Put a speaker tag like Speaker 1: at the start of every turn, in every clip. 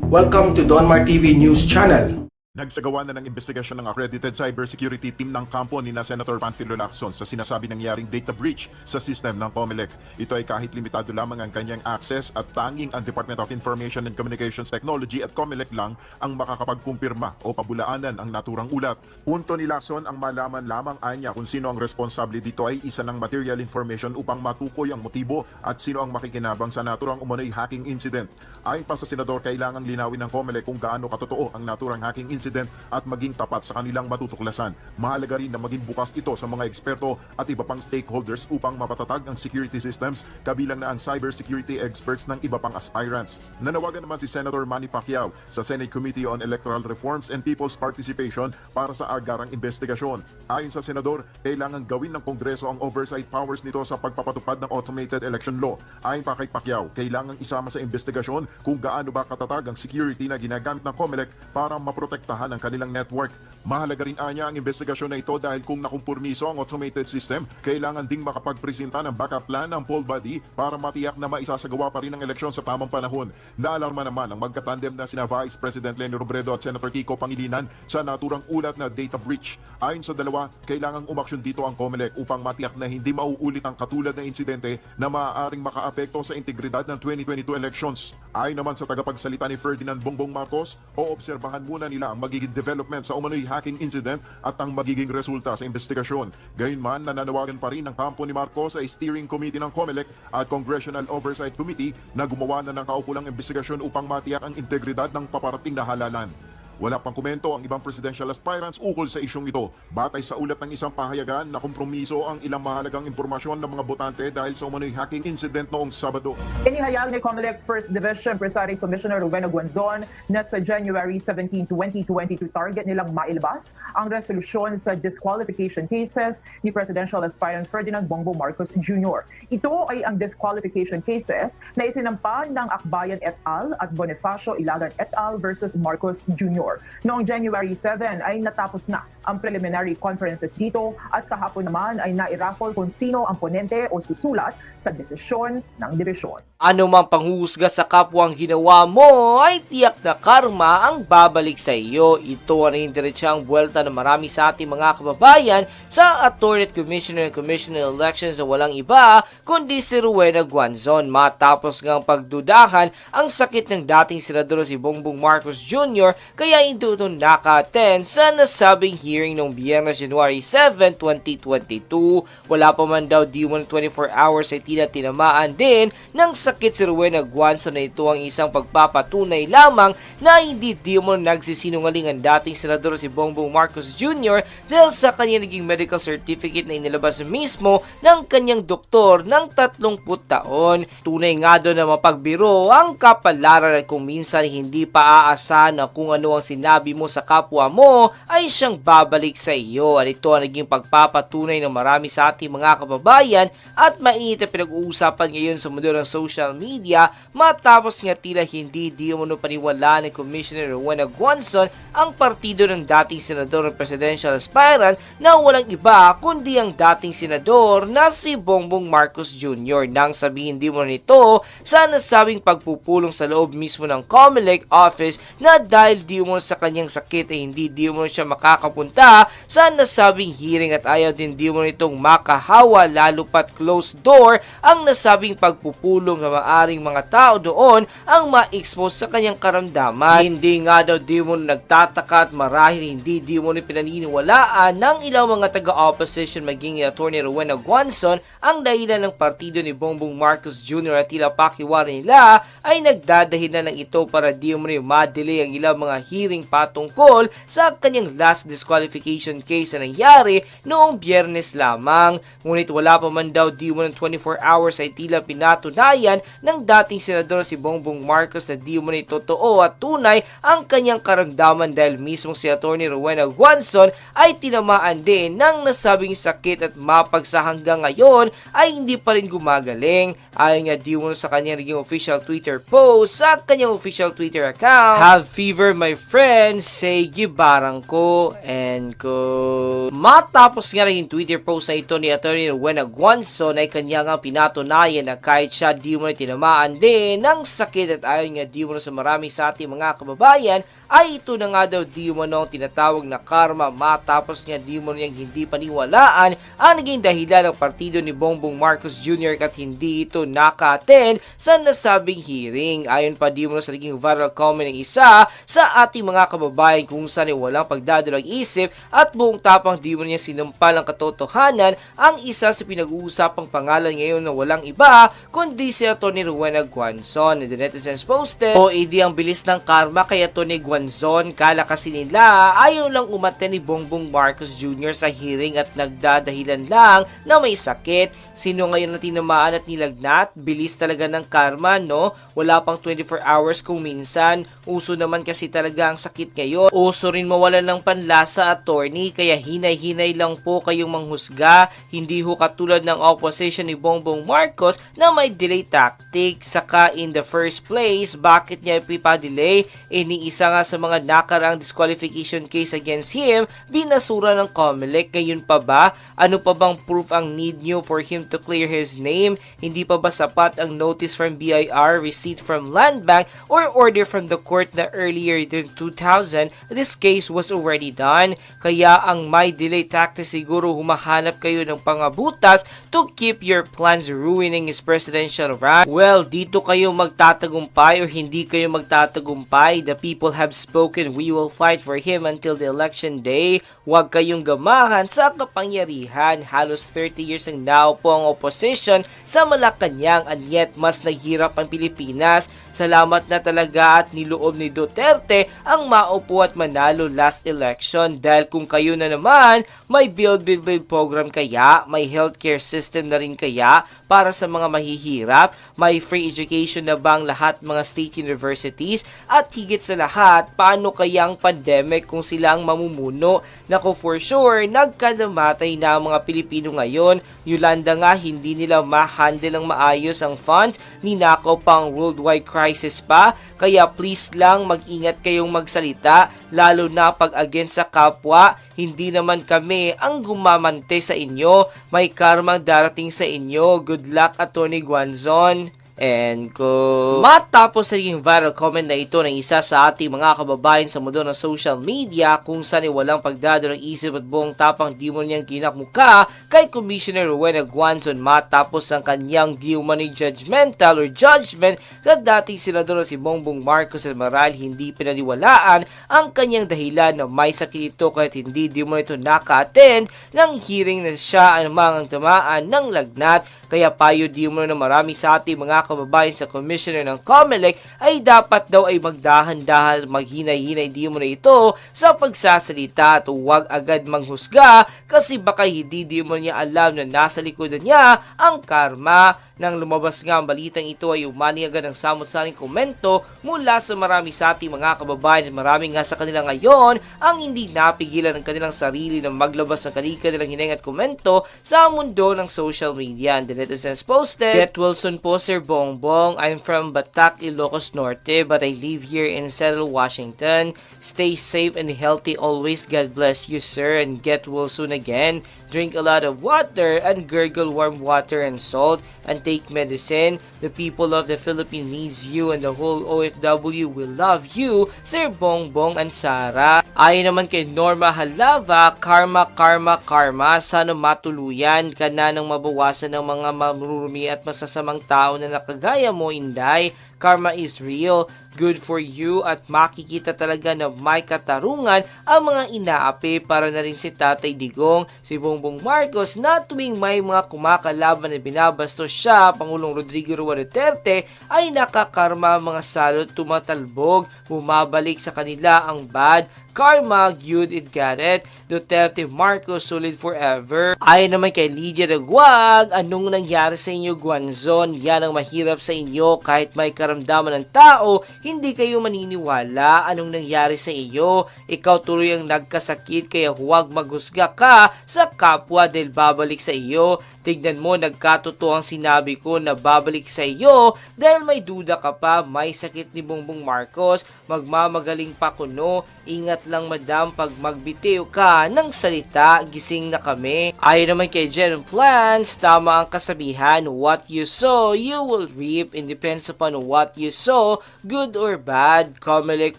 Speaker 1: Welcome to Donmar TV News Channel.
Speaker 2: Nagsagawa na ng investigasyon ng accredited cybersecurity team ng kampo ni Senator Panfilo Lacson sa sinasabi nangyaring data breach sa system ng COMELEC. Ito ay kahit limitado lamang ang kanyang access at tanging ang Department of Information and Communications Technology at COMELEC lang ang makakapagkumpirma o pabulaanan ang naturang ulat. Punto ni Lacson ang malaman lamang anya kung sino ang responsable dito ay isa ng material information upang matukoy ang motibo at sino ang makikinabang sa naturang umano'y hacking incident. Ayon pa sa senador, kailangang linawin ng COMELEC kung gaano katotoo ang naturang hacking incident at maging tapat sa kanilang matutuklasan. Mahalaga rin na maging bukas ito sa mga eksperto at iba pang stakeholders upang mapatatag ang security systems, kabilang na ang cybersecurity experts ng iba pang aspirants. Nanawagan naman si Senator Manny Pacquiao sa Senate Committee on Electoral Reforms and People's Participation para sa agarang investigasyon. Ayon sa senador, kailangan gawin ng Kongreso ang oversight powers nito sa pagpapatupad ng automated election law. Ayon pa kay Pacquiao, kailangang isama sa investigasyon kung gaano ba katatag ang security na ginagamit ng COMELEC para maprotektahan ang kanilang network. Mahalaga rin anya ang investigasyon na ito dahil kung nakumpurmiso ang automated system, kailangan ding makapagpresenta ng backup plan ng poll body para matiyak na maisasagawa pa rin ang eleksyon sa tamang panahon. Naalarma naman ang magkatandem na sina Vice President Leni Robredo at Senator Kiko Pangilinan sa naturang ulat na data breach. Ayon sa dalawa, kailangang umaksyon dito ang COMELEC upang matiyak na hindi mauulit ang katulad na insidente na maaaring makaapekto sa integridad ng 2022 elections. Ayon naman sa tagapagsalita ni Ferdinand Bongbong Marcos, oobserbahan muna nila ang magiging development sa umano'y hacking incident at ang magiging resulta sa investigasyon. Gayunman, nananawagan pa rin ng kampo ni Marcos sa steering committee ng COMELEC at Congressional Oversight Committee na gumawa na ng kaukulang investigasyon upang matiyak ang integridad ng paparating na halalan. Wala pang komento ang ibang presidential aspirants ukol sa isyong ito. Batay sa ulat ng isang pahayagan na kompromiso ang ilang mahalagang impormasyon ng mga botante dahil sa umano'y hacking incident noong Sabado.
Speaker 3: Inihayag ni COMELEC First Division Presiding Commissioner Rowena Guanzon na sa January 17, 2022 target nilang mailabas ang resolusyon sa disqualification cases ni Presidential Aspirant Ferdinand Bongbong Marcos Jr. Ito ay ang disqualification cases na isinampa ng Akbayan et al. At Bonifacio Ilagan et al. Versus Marcos Jr. Noong January 7 ay natapos na ang preliminary conferences dito at kahapon naman ay nairaffle kung sino ang ponente o susulat sa desisyon ng dibisyon.
Speaker 4: Ano mang panghuhusga sa kapwa ang ginawa mo ay tiyak na karma ang babalik sa iyo. Ito ang rin diretsang buwelta ng marami sa ating mga kababayan sa Attorney at Commissioner and Commissioner Elections na walang iba kundi si Rowena Guanzon. Matapos ngang pagdudahan ang sakit ng dating senador si Bongbong Marcos Jr. kaya hindi ito naka-attend sa nasabing hearing noong Biyernes, January 7, 2022. Wala pa man daw di mo 24 hours ay tila tinamaan din ng sakit si Rowena Guanzon na ito ang isang pagpapatunay lamang na hindi di mo nagsisinungaling ang dating senador si Bongbong Marcos Jr. dahil sa kanyang naging medical certificate na inilabas mismo ng kanyang doktor ng 30 taon. Tunay nga doon na mapagbiro ang kapalaran at kung minsan hindi pa aasahan na kung ano ang sinabi mo sa kapwa mo ay siyang babalik sa iyo. At ito ang naging pagpapatunay ng marami sa ating mga kababayan at mainit na pinag-uusapan ngayon sa mundo ng social media matapos nga tila hindi di umano paniwala ni Commissioner Rowena Guanzon ang partido ng dating senador at presidential aspirant na walang iba kundi ang dating senador na si Bongbong Marcos Jr. Nang sabihin di mo nito sa nasabing pagpupulong sa loob mismo ng COMELEC office na dahil di mo sa kanyang sakit ay hindi di mo siya makakapunta sa nasabing hearing at ayaw din di mo nitong makahawa lalo pat closed door ang nasabing pagpupulong na maaring mga tao doon ang ma-expose sa kanyang karamdaman. Hindi nga daw di mo nagtataka at marahil hindi di mo pinaniniwalaan ng ilang mga taga-opposition maging Attorney Rowena Guanzon ang dahilan ng partido ni Bongbong Marcos Jr. at tila pakiwari nila ay nagdadahilan ng ito para di mo ma-delay ang ilang mga hearing patungkol sa kanyang last disqualification case na nangyari noong Biyernes lamang. Ngunit wala pa man daw di mo ng 24 hours ay tila pinatunayan ng dating senador si Bongbong Marcos na di mo totoo at tunay ang kanyang karamdaman dahil mismo si Attorney Rowena Guanzon ay tinamaan din ng nasabing sakit at mapagsa hanggang ngayon ay hindi pa rin gumagaling. Ayon nga di mo sa kanyang naging official Twitter post sa kanyang official Twitter account, "Have fever my friends, say gibarang ko." And And kung matapos nga yung Twitter post na ito ni Atty. Rowena Guanzon ay kanya nga pinatunayan na kahit siya di mo na tinamaan din ng sakit at ayon nga di mo na sa marami sa ating mga kababayan ay ito na nga daw di mo na tinatawag na karma matapos nga di mo niyang hindi paniwalaan ang naging dahilan ng partido ni Bongbong Marcos Jr. at hindi ito naka-attend sa nasabing hearing. Ayon pa di mo na sa naging viral comment ng isa sa ating mga kababayan kung saan ay walang pagdadalang isip at buong tapang di mo niya sinampal ang katotohanan ang isa sa pinag-uusapang pangalan ngayon na walang iba kundi si Atty. Rowena Guanzon. The netizens posted, o idi ang bilis ng karma kay Atty. Guanzon, kala kasi nila ayaw lang umattend ni Bongbong Marcos Jr. sa hearing at nagdadahilan lang na may sakit. Sino ngayon na tinamaan at nilagnat? Bilis talaga ng karma, no? Wala pang 24 hours kung minsan. Uso naman kasi talaga ang sakit ngayon. Uso rin mawalan ng panlasa, attorney, kaya hinay-hinay lang po kayong manghusga. Hindi ho katulad ng opposition ni Bongbong Marcos na may delay tactic. Saka in the first place, bakit niya ipipa-delay? Ni isa nga sa mga nakarang disqualification case against him, binasura ng COMELEC. Ngayon pa ba? Ano pa bang proof ang need nyo for him to clear his name? Hindi pa ba sapat ang notice from BIR, receipt from Land Bank, or order from the court na earlier in 2000 this case was already done? Kaya ang may delay tactic siguro humahanap kayo ng pangabutas to keep your plans ruining his presidential run. Well, dito kayo magtatagumpay or hindi kayo magtatagumpay. The people have spoken. We will fight for him until the election day. Huwag kayong gamahan sa kapangyarihan. Halos 30 years ang naupo ang opposition sa Malacanang and yet mas naghirap ang Pilipinas. Salamat na talaga at niloob ni Duterte ang maupo at manalo last election dahil kung kayo na naman may build program kaya, may healthcare system na rin kaya para sa mga mahihirap, may free education na bang lahat mga state universities at higit sa lahat, paano kaya ang pandemic kung sila ang mamumuno? Naku, for sure, nagkadamatay na ang mga Pilipino ngayon. Yolanda nga, hindi nila ma-handle ang maayos ang funds, ninakaw pang worldwide crisis pa, kaya please lang mag-ingat kayong magsalita, lalo na pag against sa kapwa. Hindi naman kami ang gumamante sa inyo, may karmang darating sa inyo. Good luck, Atty. Guanzon. And kung matapos sa naging viral comment na ito ng isa sa ating mga kababayan sa mundo ng social media kung saan ay walang pagdadalang isip at buong tapang di mo niyang kinakmuka kay Commissioner Rowena Guanzon matapos ang kanyang di umano'y judgmental or judgment na dating senador si Bongbong Marcos at maral hindi pinaniwalaan ang kanyang dahilan na may sakit ito kahit hindi di mo ito naka-attend ng hearing na siya ang mga tamaan ng lagnat. Kaya payo di mo na marami sa ating mga kababayan sa Commissioner ng COMELEC ay dapat daw ay magdahan-dahan maghinay-hinay di mo na ito sa pagsasalita at huwag agad manghusga kasi baka hindi di mo niya alam na nasa likodan niya ang karma. Nang lumabas nga ang balitang ito ay umani agad ng samot-saring komento mula sa marami sa ating mga kababayan at marami nga sa kanila ngayon ang hindi napigilan ng kanilang sarili na maglabas ng kanilang hineng at komento sa mundo ng social media. And the netizens posted, Get Wilson po, Sir Bongbong. I'm from Batac, Ilocos Norte, but I live here in Seattle, Washington. Stay safe and healthy always. God bless you, sir. And get well soon again. Drink a lot of water and gargle warm water and salt and take medicine. The people of the Philippines needs you and the whole OFW will love you, Sir Bongbong and Sara. Ayon naman kay Norma Halava, karma, karma, karma. Sana matuluyan ka na nang mabawasan ng mga marurumi at masasamang tao na nakagaya mo, Inday. Karma is real. Good for you at makikita talaga na may katarungan ang mga inaapi para na rin si Tatay Digong, si Bongbong Marcos na tuwing may mga kumakalaban na binabastos siya, Pangulong Rodrigo Roa Duterte ay nakakarma mga salot tumatalbog, bumabalik sa kanila ang bad karma, good it got it. Duterte Marcos solid forever. Ayon naman kay Lydia Dagwag, anong nangyari sa inyo, Guanzon? Yan ang mahirap sa inyo kahit may karamdaman ng tao, hindi kayo maniniwala. Anong nangyari sa iyo? Ikaw tuloy ang nagkasakit kaya huwag maghusga ka sa kapwa dahil babalik sa iyo. Tignan mo, nagkatotoo ang sinabi ko na babalik sa iyo dahil may duda ka pa, may sakit ni Bongbong Marcos, magmamagaling pa kuno, ingat lang madam pag magbitiw ka ng salita, gising na kami. Ayon naman kay Jen Plans, tama ang kasabihan, what you sow, you will reap, and depends upon what you sow, good or bad. Comelec,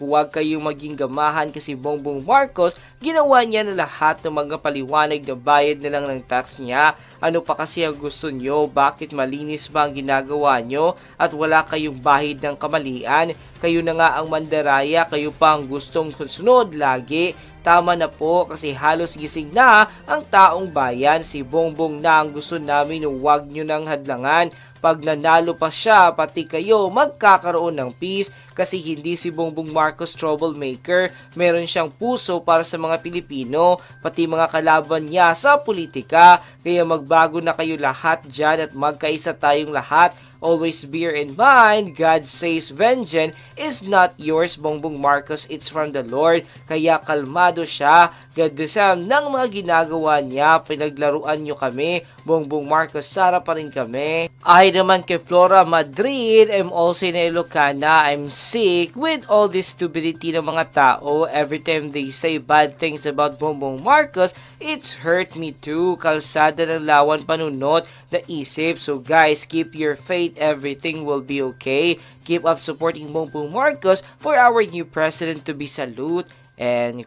Speaker 4: huwag kayong maging gamahan kasi Bongbong Marcos, ginawa niya na lahat ng mga paliwanag na bayad na lang ng tax niya. Ano pa kasi ang gusto nyo? Bakit malinis ba ang ginagawa nyo at wala kayong bahid ng kamalian? Kayo na nga ang mandaraya, kayo pa ang gustong sunod lagi. Tama na po kasi halos gising na ang taong bayan. Si Bongbong na ang gusto namin, huwag nyo nang hadlangan. Pag nanalo pa siya, pati kayo magkakaroon ng peace kasi hindi si Bongbong Marcos troublemaker. Meron siyang puso para sa mga Pilipino, pati mga kalaban niya sa politika. Kaya magbago na kayo lahat dyan at magkaisa tayong lahat. Always bear in mind, God says vengeance is not yours, Bongbong Marcos, it's from the Lord. Kaya kalmado siya, gadusam ng mga ginagawa niya, pinaglaruan nyo kami, Bongbong Marcos, sara pa rin kami. Ay naman kay Flora Madrid, I'm also in Ilocana, I'm sick with all this stupidity ng mga tao. Every time they say bad things about Bongbong Marcos, it's hurt me too. Kalsada ng lawan panunot na isip. So guys, keep your faith, everything will be okay. Keep up supporting Bongbong Marcos for our new president to be salute. And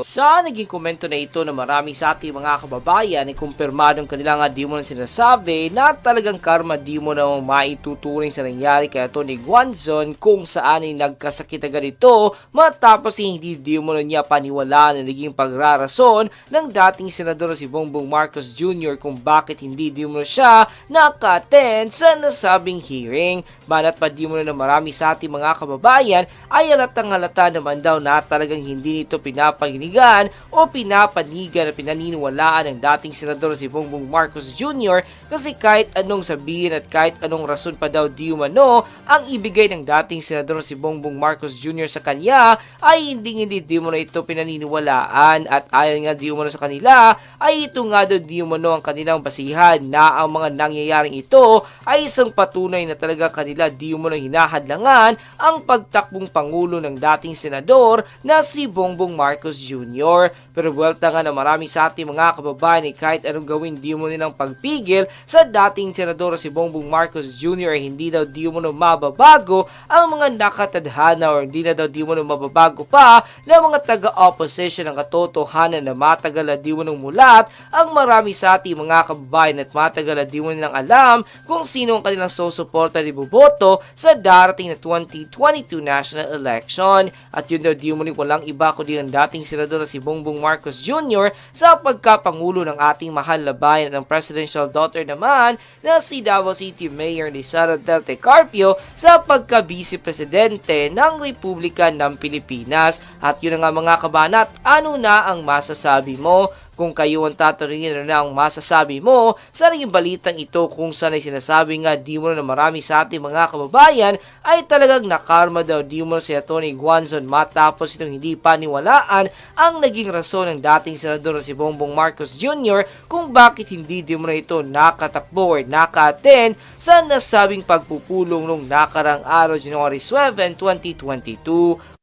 Speaker 4: sa naging komento na ito na marami sa ating mga kababayan ay kumpirmadong kanila nga di mo na sinasabi na talagang karma di mo na maituturing sa nangyari kay Tony Guanzon kung saan ay nagkasakit agad ito matapos hindi di mo na niya paniwalaan na naging pagrarason ng dating senador si Bongbong Marcos Jr. kung bakit hindi di mo na siya naka-attend sa nasabing hearing. Banat pa di mo na marami sa ating mga kababayan ay halatang halata naman daw na talagang hindi nito pinapahinigan o pinapanigan na pinaniniwalaan ng dating senador si Bongbong Marcos Jr. kasi kahit anong sabihin at kahit anong rason pa daw di umano ang ibigay ng dating senador si Bongbong Marcos Jr. sa kanya ay hindi di mo na ito pinaniniwalaan at ayon nga di umano sa kanila ay ito nga daw di umano ang kanilang basihan na ang mga nangyayaring ito ay isang patunay na talaga kanila di umano hinahadlangan ang pagtakbong pangulo ng dating senador na si Bongbong Marcos Jr. Pero buwelta nga na marami sa ating mga kababayan ay kahit anong gawin di mo nilang pagpigil sa dating senador si Bongbong Marcos Jr. ay hindi daw di mo na mababago ang mga nakatadhana o hindi na daw di mo na mababago pa ng mga taga-opposition ng katotohanan na matagal na di mo nang mulat ang marami sa ating mga kababayan at matagal na di mo nilang alam kung sino ang kanilang susuporta ni Boboto sa darating na 2022 national election. At yun daw di mo ni walang iba kundi ang dating senador si Bongbong Marcos Jr. sa pagkapangulo ng ating mahal na bayan at ang presidential daughter naman na si Davao City Mayor ni Sara Duterte Carpio sa pagka-vice presidente ng Republika ng Pilipinas. At yun nga mga kabanat, ano na ang masasabi mo? Kung kayo ang tatanungin na ang masasabi mo sa naging balitang ito kung saan ay sinasabi nga di mo na marami sa ating mga kababayan ay talagang nakarma daw di mo si Tony Guanzon matapos itong hindi paniwalaan ang naging rason ng dating senador si Bongbong Marcos Jr. kung bakit hindi di mo na ito nakatakbo or naka-attend sa nasabing pagpupulong nung nakarang araw January 7, 2022.